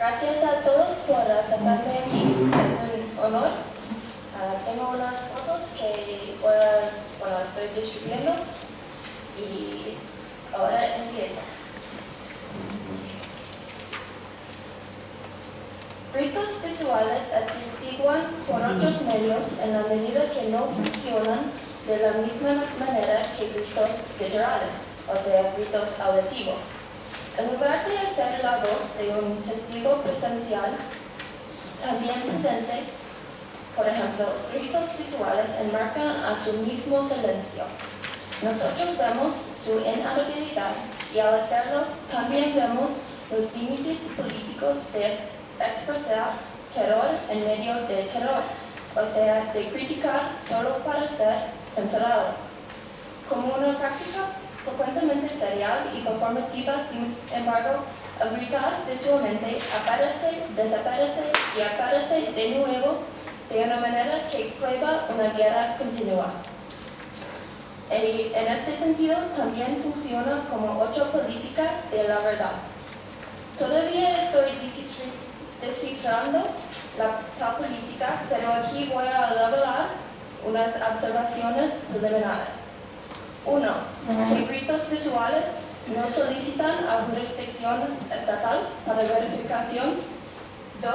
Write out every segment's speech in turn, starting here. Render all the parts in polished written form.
Gracias a todos por aceptarme aquí, es un honor. Tengo unas fotos que estoy distribuyendo y ahora empieza. Ritos visuales atestiguan por otros medios en la medida que no funcionan de la misma manera que ritos literales, o sea, ritos auditivos. En lugar de hacer la voz de un testigo presencial, también presente, por ejemplo, ritos visuales enmarcan a su mismo silencio. Nosotros vemos su inhabilidad y al hacerlo también vemos los límites políticos de expresar terror en medio de terror, o sea, de criticar solo para ser censurado. Como una práctica frecuentemente serial y performativa, sin embargo, el gritar visualmente aparece, desaparece y aparece de nuevo de una manera que prueba una guerra continua. Y en este sentido también funciona como otra política de la verdad. Todavía estoy descifrando la política, pero aquí voy a elaborar unas observaciones preliminares. 1. Que gritos visuales no solicitan a jurisdicción estatal para verificación. 2.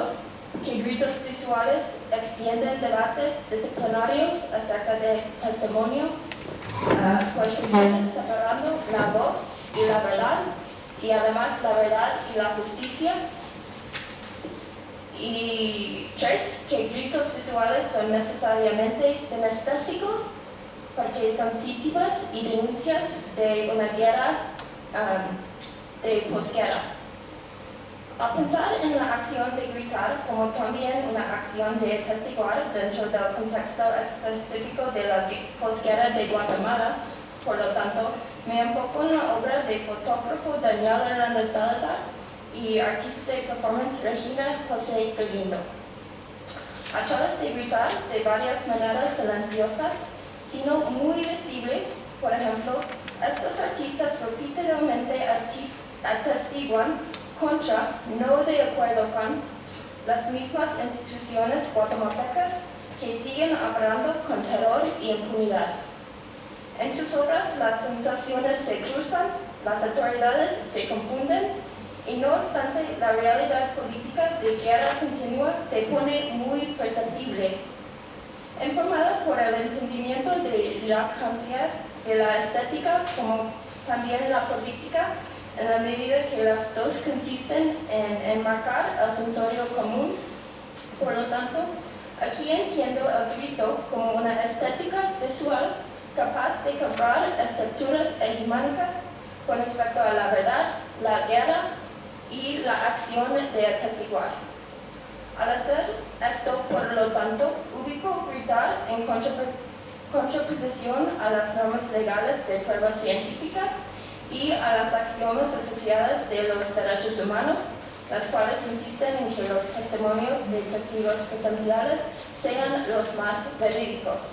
Que gritos visuales extienden debates disciplinarios acerca de testimonio, pues separando la voz y la verdad, y además la verdad y la justicia. Y 3. Que gritos visuales son necesariamente sinestésicos porque son síntomas y denuncias de una guerra de posguerra. Al pensar en la acción de gritar como también una acción de testiguar dentro del contexto específico de la posguerra de Guatemala, por lo tanto, me enfoco en la obra del fotógrafo Daniel Hernández Salazar y artista de performance Regina José Galindo. A través de gritar de varias maneras silenciosas, sino muy visibles, por ejemplo, estos artistas repetidamente atestiguan contra, no de acuerdo con, las mismas instituciones guatemaltecas que siguen operando con terror y impunidad. En sus obras las sensaciones se cruzan, las autoridades se confunden y no obstante la realidad política de guerra continua se pone muy perceptible. Informada por el entendimiento de Jacques Rancière de la estética como también la política, en la medida que las dos consisten en enmarcar el sensorio común. Por lo tanto, aquí entiendo el grito como una estética visual capaz de quebrar estructuras hegemónicas con respecto a la verdad, la guerra y la acción de atestiguar. Al hacer esto, por lo tanto, ubico gritar en contraposición a las normas legales de pruebas científicas y a las axiomas asociadas de los derechos humanos, las cuales insisten en que los testimonios de testigos presenciales sean los más verídicos.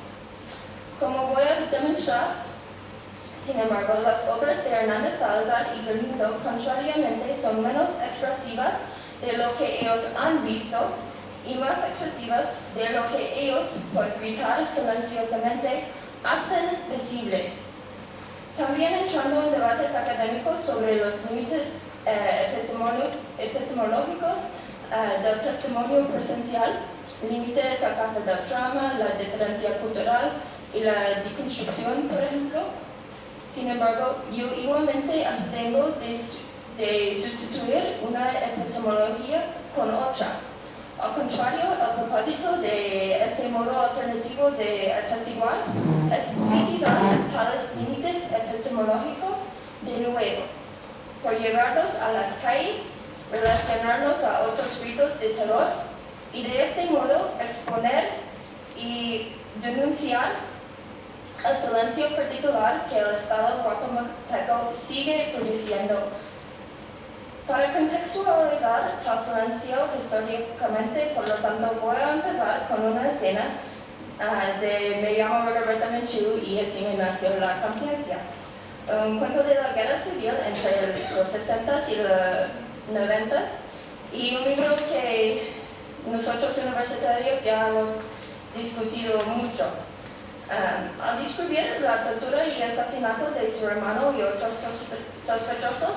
Como voy a demostrar, sin embargo, las obras de Hernández Salazar y Galindo, contrariamente, son menos expresivas de lo que ellos han visto y más expresivas de lo que ellos, por gritar silenciosamente, hacen visibles. También entrando en debates académicos sobre los límites epistemológicos del testimonio presencial, límites a causa del trauma, la diferencia cultural y la deconstrucción, por ejemplo. Sin embargo, yo igualmente abstengo de sustituir una epistemología con otra. Al contrario, el propósito de este modo alternativo de atestiguar es politizar tales límites epistemológicos de nuevo, por llevarlos a las calles, relacionarlos a otros ritos de terror y de este modo exponer y denunciar el silencio particular que el Estado guatemalteco sigue produciendo. Para contextualizar tal silencio históricamente, por lo tanto, voy a empezar con una escena de Me llamo Roberta Menchú y así me nació la conciencia. Un cuento de la guerra civil entre los 60s y los 90s y y un libro que nosotros universitarios ya hemos discutido mucho. Al describir la tortura y asesinato de su hermano y otros sospechosos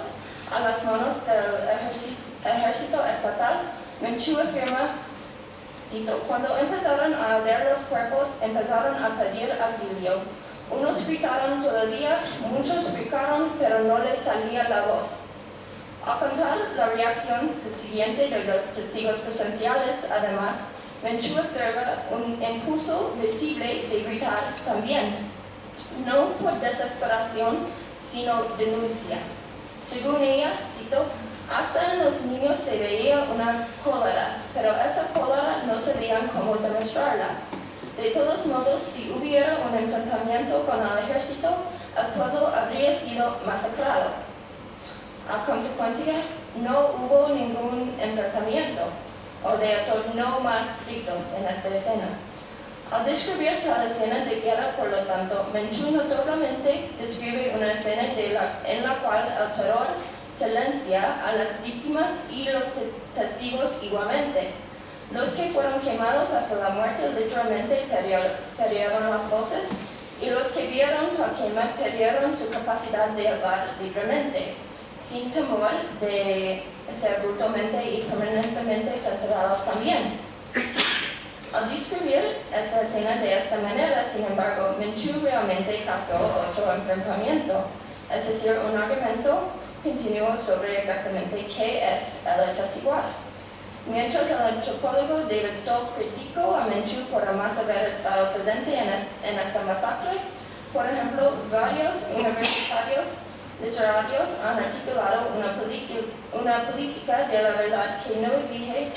a las manos del ejército estatal, Menchú afirma, cito, cuando empezaron a ver los cuerpos, empezaron a pedir auxilio. Unos gritaron todo el día, muchos gritaron, pero no les salía la voz. Al contar la reacción subsiguiente de los testigos presenciales, además, Menchú observa un impulso visible de gritar también, no por desesperación, sino denuncia. Según ella, cito, hasta en los niños se veía una cólera, pero esa cólera no sabían cómo demostrarla. De todos modos, si hubiera un enfrentamiento con el ejército, el pueblo habría sido masacrado. A consecuencia, no hubo ningún enfrentamiento, o de hecho no más gritos en esta escena. Al describir tal escena de guerra, por lo tanto, Menchú notablemente describe una escena en la cual el terror silencia a las víctimas y los testigos igualmente. Los que fueron quemados hasta la muerte literalmente perdieron las voces, y los que vieron tal quema perdieron su capacidad de hablar libremente, sin temor de ser brutalmente y permanentemente censurados también. Al describir esta escena de esta manera, sin embargo, Menchú realmente causó otro enfrentamiento, es decir, un argumento continuo sobre exactamente qué es el atestiguar. Mientras el antropólogo David Stoll criticó a Menchú por jamás haber estado presente en esta masacre, por ejemplo, varios universitarios literarios han articulado una política de la verdad que no exige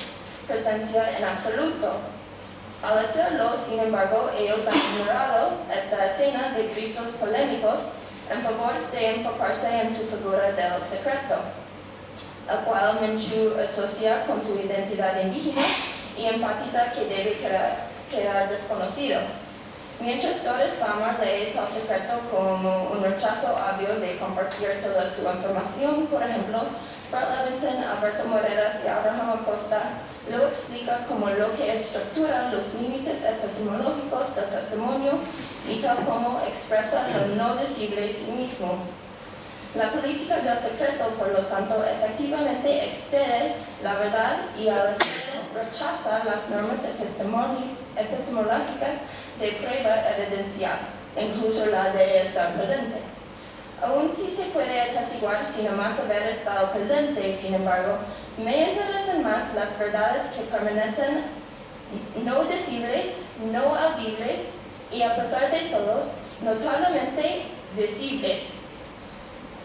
presencia en absoluto. Al hacerlo, sin embargo, ellos han ignorado esta escena de gritos polémicos en favor de enfocarse en su figura del secreto, el cual Menchú asocia con su identidad indígena y enfatiza que debe quedar desconocido. Mientras Doris Samar lee tal secreto como un rechazo obvio de compartir toda su información, por ejemplo, Bart Levinson, Alberto Moreras y Abraham Acosta lo explica como lo que estructura los límites epistemológicos del testimonio y tal como expresa lo no decible sí mismo. La política del secreto, por lo tanto, efectivamente excede la verdad y al hacerlo rechaza las normas epistemológicas de prueba evidencial, incluso la de estar presente. Aún si se puede atestiguar sin más haber estado presente, sin embargo, me interesan más las verdades que permanecen no decibles, no audibles y, a pesar de todo, notablemente visibles.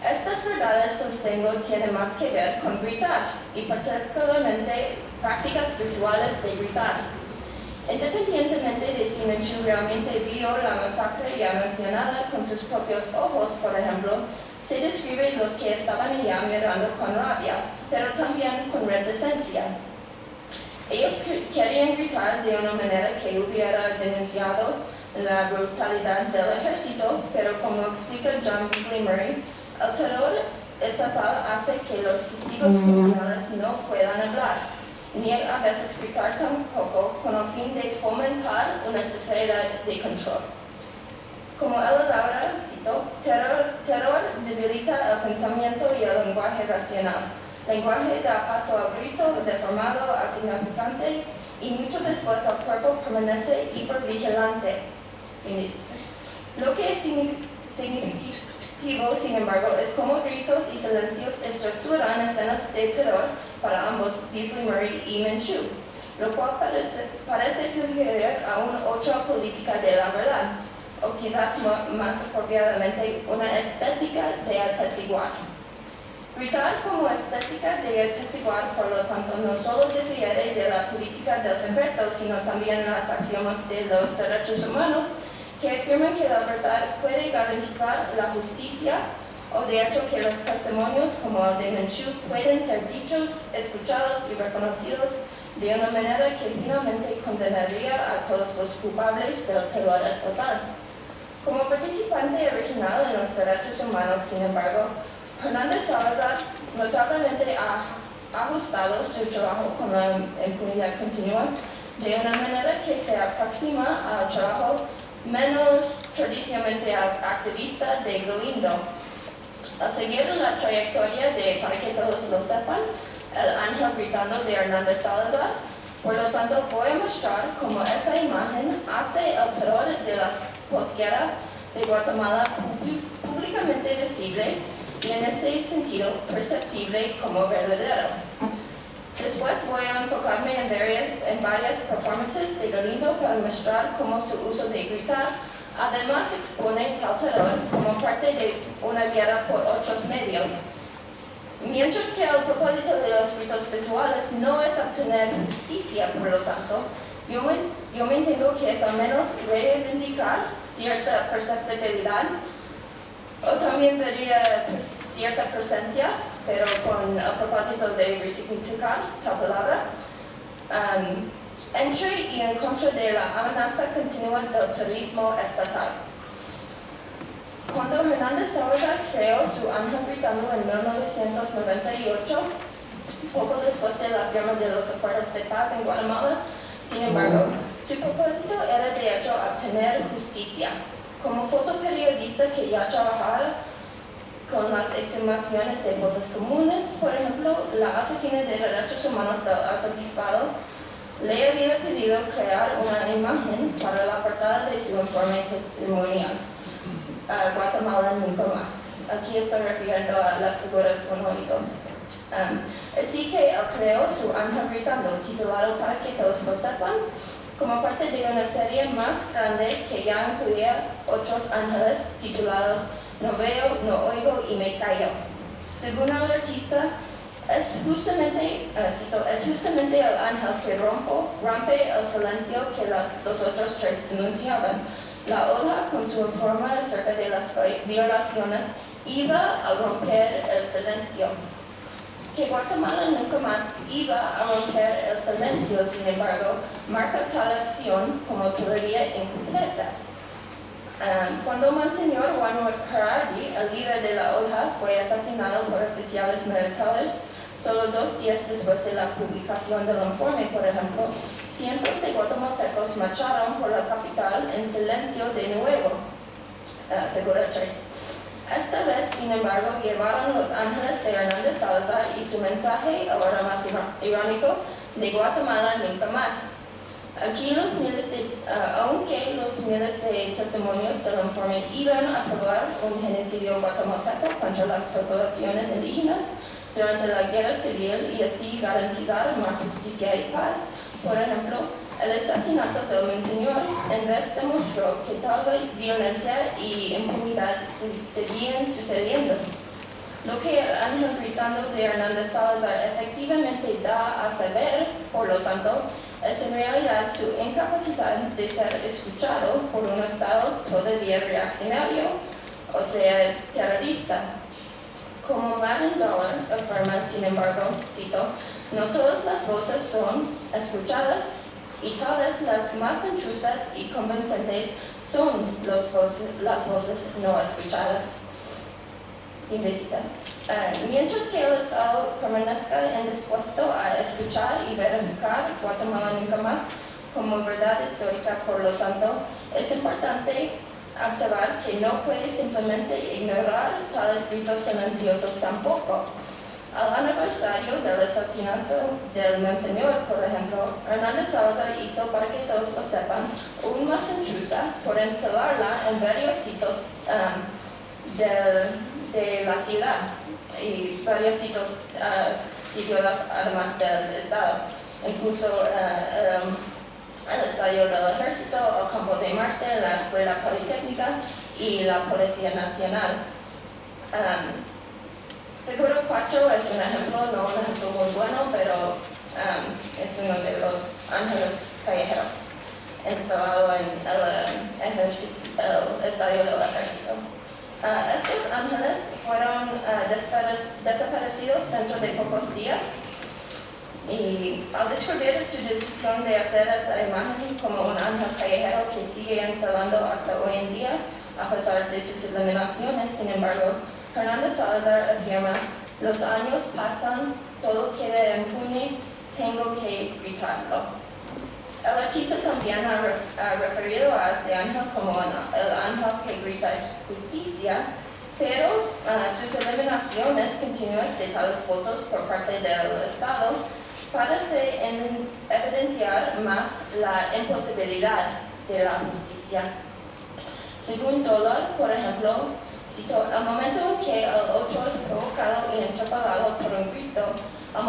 Estas verdades, sostengo, tienen más que ver con gritar, y particularmente prácticas visuales de gritar. Independientemente de si Menchú realmente vio la masacre ya mencionada con sus propios ojos, por ejemplo, se describe los que estaban allá mirando con rabia, pero también con reticencia. Ellos querían gritar de una manera que hubiera denunciado la brutalidad del ejército, pero como explica John Beasley Murray, el terror estatal hace que los testigos presenciales no puedan hablar, ni a veces gritar tampoco, con el fin de fomentar una sociedad de control. Como ella Laura citó, terror debilita el pensamiento y el lenguaje racional. Lenguaje da paso al grito deformado a significante y mucho después el cuerpo permanece hipervigilante. Lo que es significativo, sin embargo, es cómo gritos y silencios estructuran escenas de terror para ambos, Beasley Murray y Menchú, lo cual parece sugerir aún otra política de la verdad, o quizás más apropiadamente una estética de atestiguar. Gritar como estética de atestiguar, por lo tanto, no solo difiere de la política del secreto, sino también las axiomas de los derechos humanos, que afirman que la verdad puede garantizar la justicia, o de hecho que los testimonios como el de Menchú pueden ser dichos, escuchados y reconocidos de una manera que finalmente condenaría a todos los culpables del terror estatal. Como participante original en los derechos humanos, sin embargo, Hernández Salazar notablemente ha ajustado su trabajo con la impunidad continua de una manera que se aproxima al trabajo menos tradicionalmente activista de Galindo. Al seguir la trayectoria de Para que todos lo sepan, El ángel gritando de Hernández Salazar, por lo tanto voy a mostrar cómo esa imagen hace el terror de la posguerra de Guatemala públicamente visible y en ese sentido perceptible como verdadero. Después voy a enfocarme en varias performances de Galindo para mostrar cómo su uso de gritar además expone tal terror como parte de una guerra por otros medios. Mientras que el propósito de los gritos visuales no es obtener justicia, por lo tanto, yo mantengo que es al menos reivindicar cierta perceptibilidad o también vería cierta presencia, pero con el propósito de resignificar tal palabra, entre y en contra de la amenaza continua del terrorismo estatal. Cuando Hernández Salazar creó su ángel gritando en 1998, poco después de la firma de los acuerdos de paz en Guatemala, sin embargo, su propósito era de hecho obtener justicia. Como fotoperiodista que ya trabajaba con las exhumaciones de fosas comunes, por ejemplo, la Oficina de Derechos Humanos del Arzobispado le había pedido crear una imagen para la portada de su informe testimonial. Guatemala nunca más. Aquí estoy refiriendo a las figuras 1 y 2. Así que él creó su ángel gritando, titulado Para que todos lo sepan, como parte de una serie más grande que ya incluía otros ángeles titulados No veo, no oigo y me callo. Según el artista, es justamente el ángel que rompe el silencio que los otros tres denunciaban. La hoja, con su informe acerca de las violaciones, iba a romper el silencio. Que Guatemala nunca más iba a romper el silencio, sin embargo, marca tal acción como todavía incompleta. Cuando Monseñor Juan Gerardi, el líder de la hoja, fue asesinado por oficiales militares, solo 2 días después de la publicación del informe, por ejemplo, cientos de guatemaltecos marcharon por la capital en silencio de nuevo. Figura 3. Esta vez, sin embargo, llevaron los ángeles de Hernández Salazar y su mensaje, ahora más irónico, de Guatemala nunca más. Aquí aunque los miles de testimonios del informe iban a probar un genocidio guatemalteco contra las poblaciones indígenas durante la guerra civil y así garantizar más justicia y paz, por ejemplo, el asesinato del Monseñor en vez demostró que tal violencia y impunidad seguían sucediendo. Lo que el ángel gritando de Hernández Salazar efectivamente da a saber, por lo tanto, es en realidad su incapacidad de ser escuchado por un Estado todavía reaccionario, o sea, terrorista. Como Martin Dollar afirma, sin embargo, cito, no todas las voces son escuchadas y tal vez las más intrusas y convincentes son las voces no escuchadas. Fin de cita. Mientras que el Estado permanezca indispuesto a escuchar y verificar Guatemala nunca más como verdad histórica, por lo tanto, es importante observar que no puede simplemente ignorar tales gritos silenciosos tampoco. Al aniversario del asesinato del Monseñor, por ejemplo, Hernández Salazar hizo, para que todos lo sepan, aún más intrusa por instalarla en varios sitios de la ciudad y varios sitios además del Estado, incluso el Estadio del Ejército, el Campo de Marte, la Escuela Politécnica y la Policía Nacional. Figura 4 es un ejemplo, no un ejemplo muy bueno, pero es uno de los ángeles callejeros instalado en el Estadio del Ejército. Estos ángeles fueron desaparecidos dentro de pocos días y al descubrir su decisión de hacer esta imagen como un ángel callejero que sigue instalando hasta hoy en día, a pesar de sus eliminaciones, sin embargo, Hernández Salazar afirma, Los años pasan, todo queda impune, tengo que gritarlo. El artista también ha referido a este ángel como el ángel que grita justicia, pero sus eliminaciones continuas de tales fotos por parte del Estado parece evidenciar más la imposibilidad de la justicia. Según Dollar, por ejemplo, cito, el momento en que el otro es provocado y interpelado por un grito, el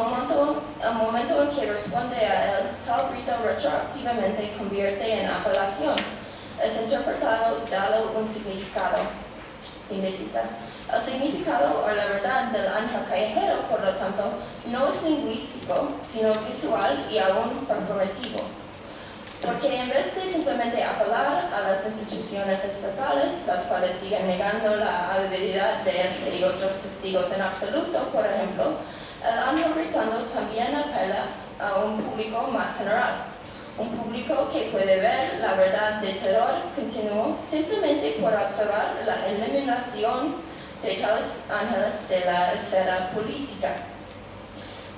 momento en que responde a él, tal grito retroactivamente convierte en apelación. Es interpretado dado un significado. Fin de cita. El significado o la verdad del ángel callejero, por lo tanto, no es lingüístico, sino visual y aún performativo. Porque en vez de simplemente apelar a las instituciones estatales, las cuales siguen negando la habilidad de este y otros testigos en absoluto, por ejemplo, el ángel gritando también apela a un público más general. Un público que puede ver la verdad de terror continuo simplemente por observar la eliminación de tales ángeles de la esfera política.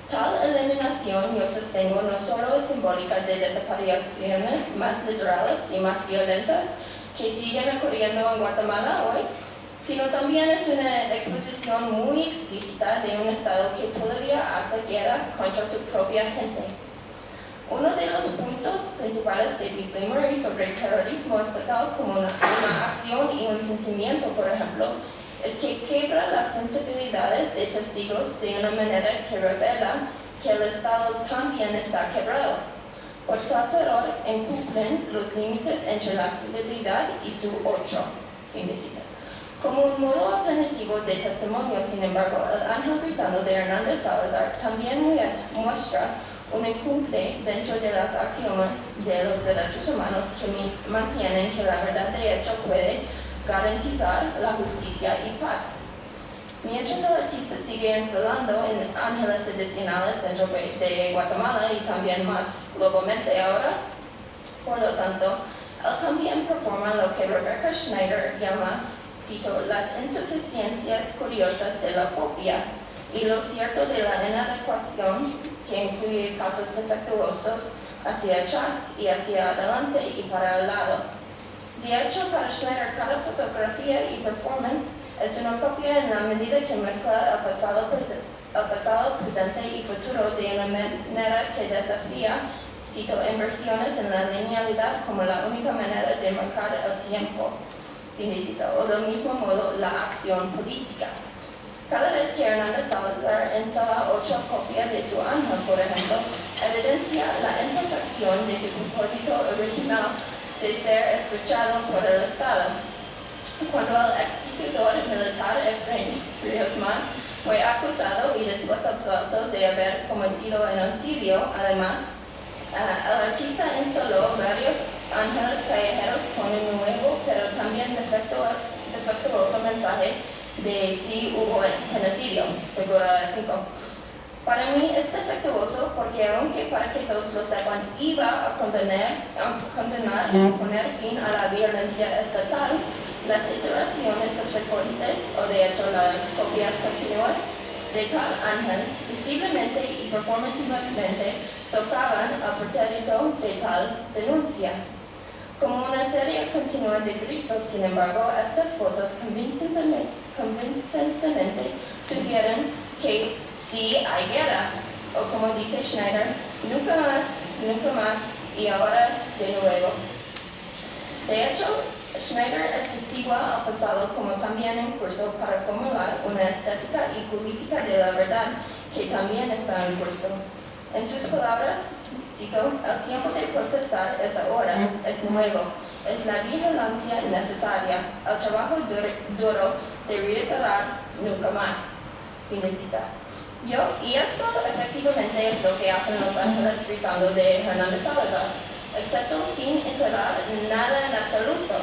Tal eliminación, yo sostengo, no solo es simbólica de desapariciones más literales y más violentas que siguen ocurriendo en Guatemala hoy, sino también es una exposición muy explícita de un Estado que todavía hace guerra contra su propia gente. Uno de los puntos principales de Beasley Murray sobre el terrorismo estatal como una acción y un sentimiento, por ejemplo, es que quebra las sensibilidades de testigos de una manera que revela que el Estado también está quebrado. Por tal terror incumplen los límites entre la civilidad y su otro. Fin de cita. Como un modo alternativo de testimonio, sin embargo, el ángel gritando de Hernández Salazar también muestra un incumple dentro de las axiomas de los derechos humanos que mantienen que la verdad de hecho puede garantizar la justicia y paz. Mientras el artista sigue instalando en ángeles adicionales dentro de Guatemala y también más globalmente ahora, por lo tanto, él también performa lo que Rebecca Schneider llama, cito, las insuficiencias curiosas de la copia y lo cierto de la inadecuación que incluye pasos defectuosos hacia atrás y hacia adelante y para el lado. De hecho, para Schneider, cada fotografía y performance es una copia en la medida que mezcla el pasado, presente y futuro de una manera que desafía, cito, inversiones en la linealidad como la única manera de marcar el tiempo, o del mismo modo la acción política. Cada vez que Hernández Salazar instala otra copia de su ángel, por ejemplo, evidencia la imperfección de su propósito original de ser escuchado por el Estado. Cuando el exstitutor militar Efraín Ríos-Mar fue acusado y después absuelto de haber cometido genocidio, además, el artista instaló varios ángeles callejeros con un nuevo, pero también defectuoso mensaje de si hubo genocidio, figura 5. Para mí es defectuoso porque aunque para que todos lo sepan, iba a condenar y poner fin a la violencia estatal, las iteraciones subsecuentes, o de hecho las copias continuas de tal ángel, visiblemente y performativamente socavan el pretérito de tal denuncia. Como una serie continua de gritos, sin embargo, estas fotos convincentemente sugieren que sí hay guerra, o como dice Schneider, nunca más y ahora de nuevo. De hecho, Schneider atestigua al pasado como también en curso para formular una estética y política de la verdad que también está en curso. En sus palabras, cito, el tiempo de protestar es ahora, es nuevo, es la vigilancia necesaria, el trabajo duro de reiterar nunca más. Fin de cita. Y esto efectivamente es lo que hacen los ángeles gritando de Hernández Salazar, excepto sin enterrar nada en absoluto.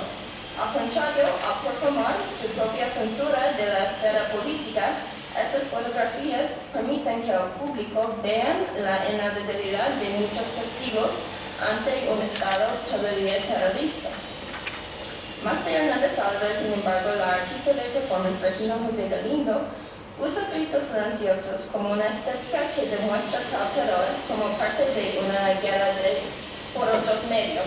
Al contrario, al performar su propia censura de la esfera política, estas fotografías permiten que el público vea la inhabilidad de muchos testigos ante un Estado todavía terrorista. Más de Hernández Salazar, sin embargo, la artista de performance Regina José Galindo Usa gritos silenciosos como una estética que demuestra tal terror como parte de una guerra por otros medios.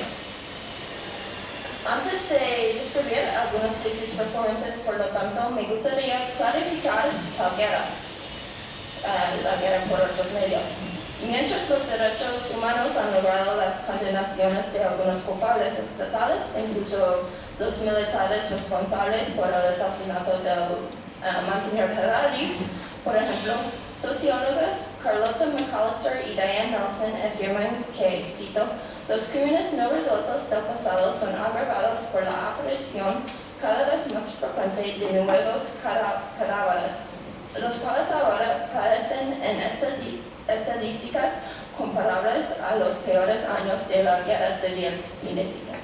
Antes de describir algunas de sus performances, por lo tanto, me gustaría clarificar tal guerra, la guerra por otros medios. Mientras los derechos humanos han logrado las condenaciones de algunos culpables estatales, incluso los militares responsables por el asesinato del Monsignor Harari, por ejemplo, sociólogas Carlota McAllister y Diane Nelson afirman que, cito, los crímenes no resueltos del pasado son agravados por la aparición cada vez más frecuente de nuevos cadáveres, los cuales ahora parecen en estadísticas comparables a los peores años de la guerra civil inicial.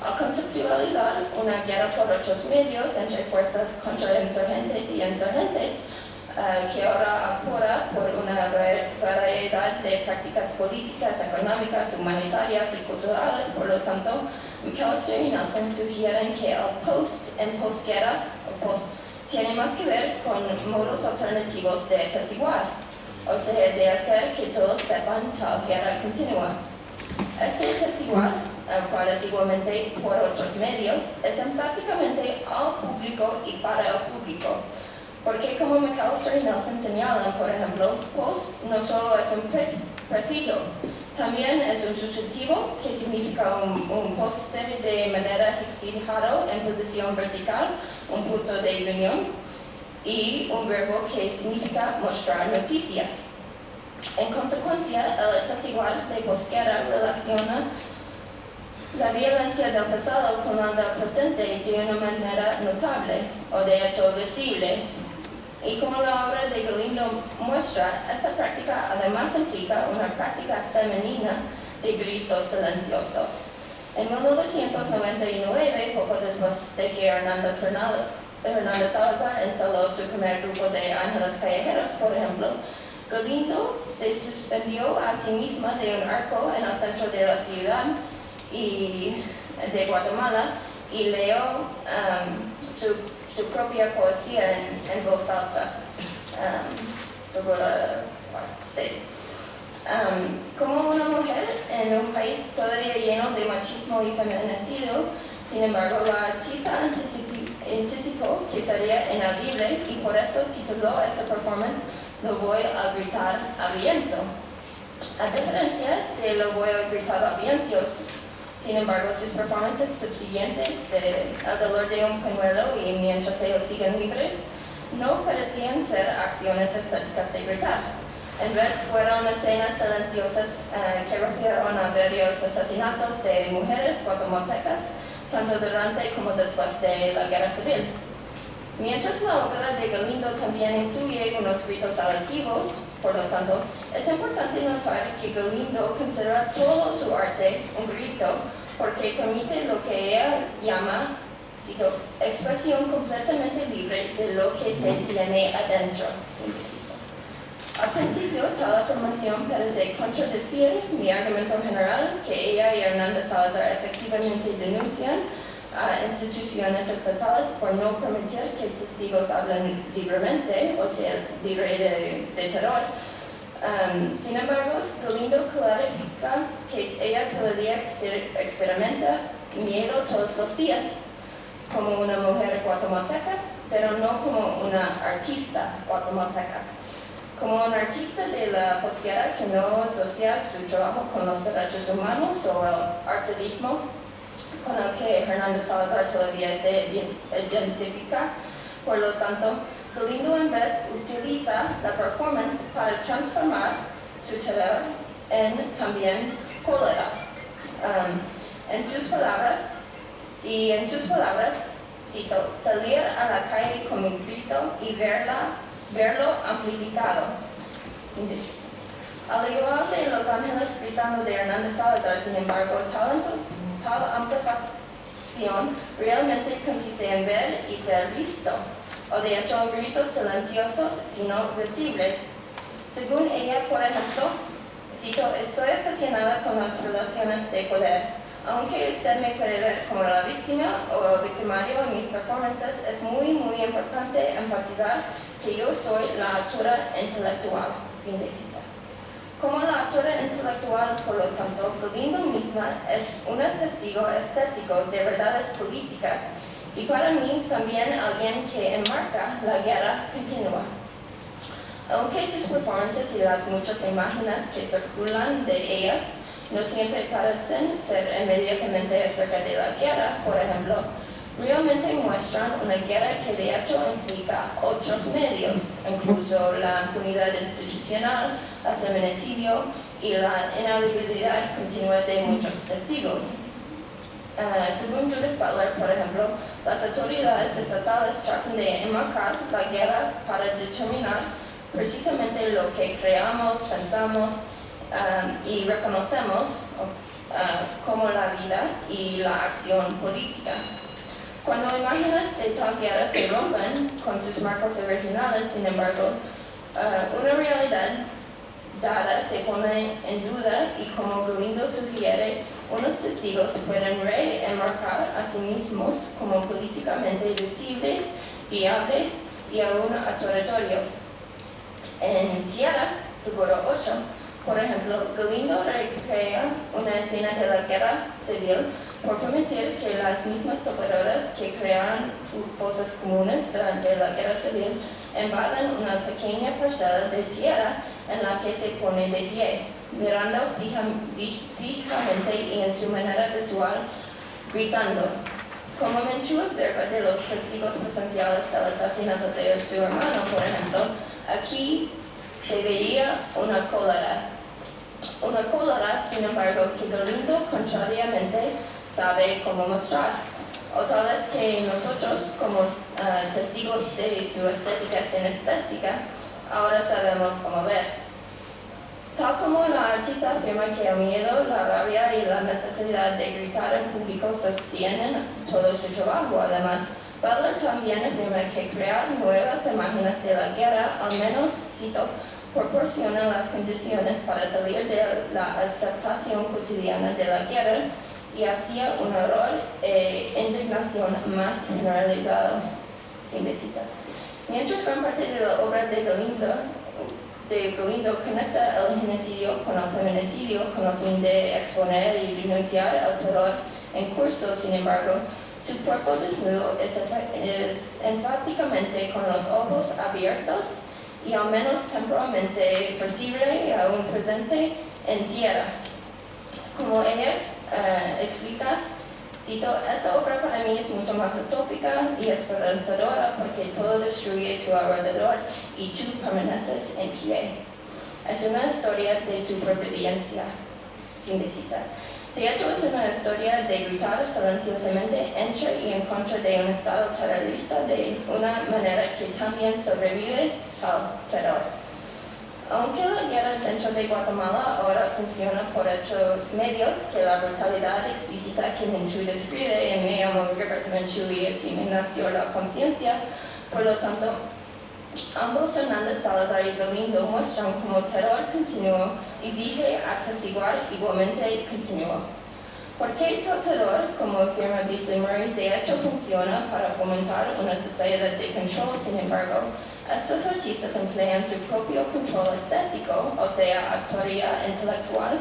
Al conceptualizar una guerra por otros medios entre fuerzas contrainsurgentes y insurgentes, que ahora apura por una variedad de prácticas políticas, económicas, humanitarias y culturales. Por lo tanto, McAllister y Nelson sugieren que el en postguerra tiene más que ver con modos alternativos de atestiguar, o sea, de hacer que todos sepan tal guerra continua. Este atestiguar, el cual es igualmente por otros medios, es empáticamente al público y para el público. Porque como McAllister y Nelson señalan, por ejemplo, post no solo es un prefijo, también es un sustantivo que significa un poste de manera fijado en posición vertical, un punto de unión, y un verbo que significa mostrar noticias. En consecuencia, el atestiguar de posguerra relaciona la violencia del pasado con la del presente de una manera notable, o de hecho visible. Y como la obra de Galindo muestra, esta práctica además implica una práctica femenina de gritos silenciosos. En 1999, poco después de que Hernando Salazar instaló su primer grupo de ángeles callejeros, por ejemplo, Galindo se suspendió a sí misma de un arco en el centro de la ciudad de Guatemala y leyó su propia poesía en voz alta. Como una mujer en un país todavía lleno de machismo y feminicidio, sin embargo, la artista anticipó que sería inaudible y por eso tituló esta performance Lo voy a gritar a viento. A diferencia de Lo voy a gritar a viento, sin embargo, sus performances subsiguientes de El dolor de un pañuelo y Mientras ellos siguen libres no parecían ser acciones estéticas de gritar. En vez fueron escenas silenciosas que refirieron a varios asesinatos de mujeres guatemaltecas, tanto durante como después de la guerra civil. Mientras la obra de Galindo también incluye unos gritos altivos, por lo tanto, es importante notar que Galindo considera todo su arte un grito porque permite lo que ella llama, cito, expresión completamente libre de lo que se tiene adentro. Al principio, tal afirmación parece contradecir mi argumento general que ella y Hernando Salazar efectivamente denuncian a instituciones estatales por no permitir que testigos hablen libremente, o sea, libre de terror. Sin embargo, Galindo clarifica que ella todavía experimenta miedo todos los días, como una mujer guatemalteca, pero no como una artista guatemalteca. Como un artista de la posguerra que no asocia su trabajo con los derechos humanos o el artivismo con el que Hernando Salazar todavía se identifica. Por lo tanto, Galindo en vez utiliza la performance para transformar su terror en también cólera. En sus palabras, cito, salir a la calle con un grito y verlo amplificado. Al igual de Los Ángeles gritando de Hernando Salazar, sin embargo, tal amplificación realmente consiste en ver y ser visto, o de hecho gritos silenciosos sino visibles. Según ella, por ejemplo, cito, estoy obsesionada con las relaciones de poder. Aunque usted me puede ver como la víctima o el victimario en mis performances, es muy importante enfatizar que yo soy la autora intelectual, fin de cita. Como la autora intelectual, por lo tanto, Galindo misma es un testigo estético de verdades políticas y para mí también alguien que enmarca la guerra continua. Aunque sus performances y las muchas imágenes que circulan de ellas no siempre parecen ser inmediatamente acerca de la guerra, por ejemplo, realmente muestran una guerra que de hecho implica otros medios, incluso la impunidad institucional, el feminicidio y la inhabilidad continua de muchos testigos. Según Judith Butler, por ejemplo, las autoridades estatales tratan de enmarcar la guerra para determinar precisamente lo que creamos, pensamos y reconocemos como la vida y la acción política. Cuando imágenes de tal guerra se rompen con sus marcos originales, sin embargo, una realidad dada se pone en duda y como Galindo sugiere, unos testigos pueden reenmarcar a sí mismos como políticamente visibles, viables y aún autoritorios. En Tierra, figura 8, por ejemplo, Galindo recrea una escena de la guerra civil por permitir que las mismas topadoras que crearon fosas comunes durante la guerra civil invadan una pequeña parcela de tierra en la que se pone de pie, mirando fijamente y en su manera visual, gritando. Como Menchú observa de los testigos presenciales del asesinato de su hermano, por ejemplo, aquí se veía una cólera. Una cólera, sin embargo, que Galindo contrariamente sabe cómo mostrar, o tal vez que nosotros, como testigos de su estética sinestésica, ahora sabemos cómo ver. Tal como la artista afirma que el miedo, la rabia y la necesidad de gritar en público sostienen todo su trabajo, además, Butler también afirma que crear nuevas imágenes de la guerra, al menos, cito, proporciona las condiciones para salir de la aceptación cotidiana de la guerra y hacia un horror e indignación más generalizado. Mientras gran parte de la obra de Galindo conecta el genocidio con el feminicidio con el fin de exponer y denunciar el terror en curso, sin embargo, su cuerpo desnudo es enfáticamente con los ojos abiertos y al menos temporalmente percibible y aún presente en tierra. Como ella explica, cito, esta obra para mí es mucho más utópica y esperanzadora porque todo destruye tu alrededor y tú permaneces en pie. Es una historia de supervivencia. Fin de cita. De hecho, es una historia de gritar silenciosamente entre y en contra de un Estado terrorista de una manera que también sobrevive al terror. Aunque la guerra dentro de Guatemala ahora funciona por otros medios que la brutalidad explícita que Menchú describe, en me llamo Roberto Menchú y así me nació la conciencia, por lo tanto, ambos Hernández Salazar y Galindo muestran como terror continuo exige atestiguar igualmente continuo. Porque tal terror, como afirma Beasley Murray, de hecho funciona para fomentar una sociedad de control, sin embargo, estos artistas emplean su propio control estético, o sea, autoría intelectual,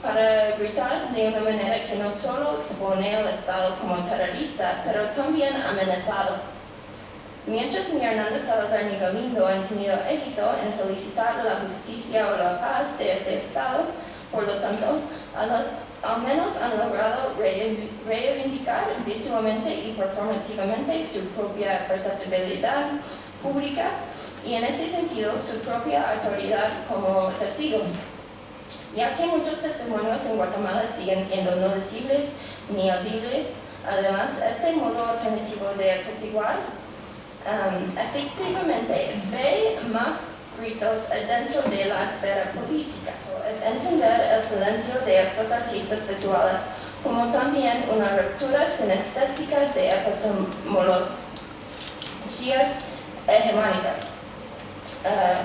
para gritar de una manera que no solo expone al Estado como terrorista, pero también amenazado. Mientras ni Hernández Salazar ni Galindo han tenido éxito en solicitar la justicia o la paz de ese Estado, por lo tanto, al menos han logrado reivindicar visualmente y performativamente su propia perceptibilidad pública y en ese sentido su propia autoridad como testigos. Ya que muchos testimonios en Guatemala siguen siendo no visibles ni audibles, además este modo alternativo de atestiguar efectivamente ve más gritos dentro de la esfera política. Es entender el silencio de estos artistas visuales como también una ruptura sinestésica de epistemologías hegemónicas.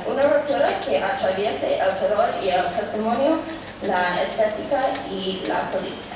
Una ruptura que atraviese el terror y el testimonio, la estética y la política.